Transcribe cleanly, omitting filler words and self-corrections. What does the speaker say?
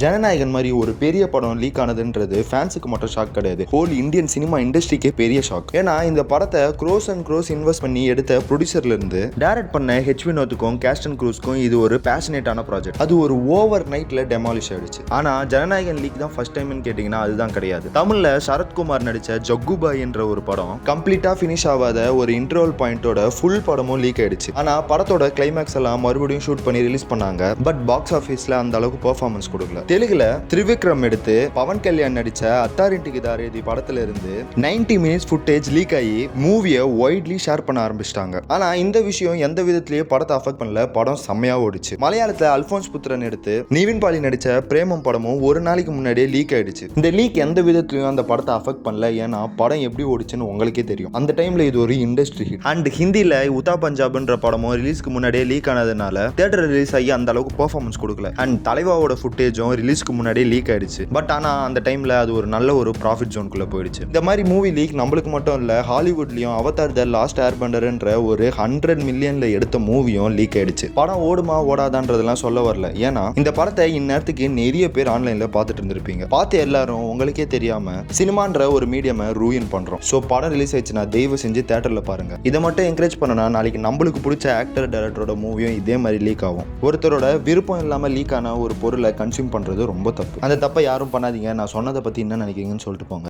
ஜனநாயகன் மாதிரி ஒரு பெரிய படம் லீக் ஆனதுன்றது ஃபேன்ஸுக்கு மட்டும் ஷாக் கிடையாது, ஹோல் இந்தியன் சினிமா இண்டஸ்ட்ரிக்கே பெரிய ஷாக். ஏன்னா இந்த படத்தை க்ரோஸ் அண்ட் க்ரோஸ் இன்வெஸ்ட் பண்ணி எடுத்த ப்ரொடியூசர்ல இருந்து டைரக்ட் பண்ண ஹெச் வினோத்துக்கும் கேஸ்ட் அண்ட் க்ரூஸ்க்கும் இது ஒரு பேஷனேட்டான ப்ராஜெக்ட். அது ஒரு ஓவர் நைட்ல டெமாலிஷ் ஆயிடுச்சு. ஆனா ஜனநாயகன் லீக் தான் ஃபர்ஸ்ட் டைம்னு கேட்டீங்கன்னா அதுதான் கிடையாது. தமிழ்ல சரத்குமார் நடிச்ச ஜக்குபாய் என்ற ஒரு படம் கம்ப்ளீட்டா ஃபினிஷ் ஆகாத ஒரு இன்டர்வல் பாயிண்டோட ஃபுல் படமும் லீக் ஆயிடுச்சு. ஆனா படத்தோட கிளைமேக்ஸ் எல்லாம் மறுபடியும் ஷூட் பண்ணி ரிலீஸ் பண்ணாங்க. பட் பாக்ஸ் ஆஃபீஸ்ல அந்த அளவுக்கு பெர்ஃபார்மன்ஸ் கொடுக்கல. தெலுங்குல திரிவிக்ரம் எடுத்து பவன் கல்யாண் நடிச்ச அத்தாரிட்டிக்கு தாரேதி படத்துல இருந்து 90 மினிட்ஸ் ஃபுட்டேஜ் லீக் ஆகி மூவியை வைட்லி ஷேர் பண்ண ஆரம்பிச்சிட்டாங்க. ஆனா இந்த விஷயம் எந்த விதத்திலேயே படத்தை அஃபெக்ட் பண்ணல. படம் செம்மையா ஓடிச்சு. மலையாளத்துல அல்போன்ஸ் புத்திரன் எடுத்து நிவின் பாலி நடிச்ச பிரேமம் படமும் ஒரு நாளைக்கு முன்னாடியே லீக் ஆயிடுச்சு. இந்த லீக் எந்த விதத்திலையும் அந்த படத்தை அஃபெக்ட் பண்ணல. ஏன்னா படம் எப்படி ஓடிச்சுன்னு உங்களுக்கே தெரியும். அந்த டைம்ல இது ஒரு இண்டஸ்ட்ரி ஹிட். அண்ட் ஹிந்தில உத்தா பஞ்சாப்ன்ற படமும் ரிலீஸ்க்கு முன்னாடியே லீக் ஆனதுனால தியேட்டர் ரிலீஸ் ஆகி அந்த அளவுக்கு பெர்ஃபார்மன்ஸ் கொடுக்கல. அண்ட் தலைவாவோட ஃபுட்டேஜும் ரிலீஸ்க்கு முன்னாடியே லீக் ஆயிடுச்சு. பட் ஆனால் அந்த டைமில் அது ஒரு நல்ல ஒரு ப்ராஃபிட் ஜோனுக்குள்ளே போயிடுச்சு. இந்த மாதிரி மூவி லீக் நம்மளுக்கு மட்டும் இல்லை, ஹாலிவுட்லையும் அவதார் த லாஸ்ட் ஏர்பெண்டர்ன்ற ஒரு 100 மில்லியன்ல எடுத்த மூவியும் லீக் ஆயிடுச்சு. படம் ஓடுமா ஓடாதான்றதெல்லாம் சொல்ல வரல. ஏன்னா இந்த படத்தை இந்நேரத்துக்கு நிறைய பேர் ஆன்லைனில் பார்த்துட்டு இருந்திருப்பீங்க. பார்த்து எல்லாரும் உங்களுக்கே தெரியாம சினிமான்ற ஒரு மீடியமை ரூயின் பண்றோம். ஸோ படம் ரிலீஸ் ஆயிடுச்சுன்னா தயவு செஞ்சு தியேட்டரில் பாருங்க. இதை மட்டும் என்கரேஜ் பண்ணனா நாளைக்கு நம்மளுக்கு பிடிச்ச ஆக்டர் டைரக்டரோட மூவியும் இதே மாதிரி லீக் ஆகும். ஒருத்தரோட விருப்பம் இல்லாமல் லீக் ஆன ஒரு பொருளை கன்சியூம் பண்றது ரொம்ப தப்பு. அந்த தப்பை யாரும் பண்ணாதீங்க. நான் சொன்னதை பத்தி என்ன நினைக்கிறீங்கன்னு சொல்லிட்டு போங்க.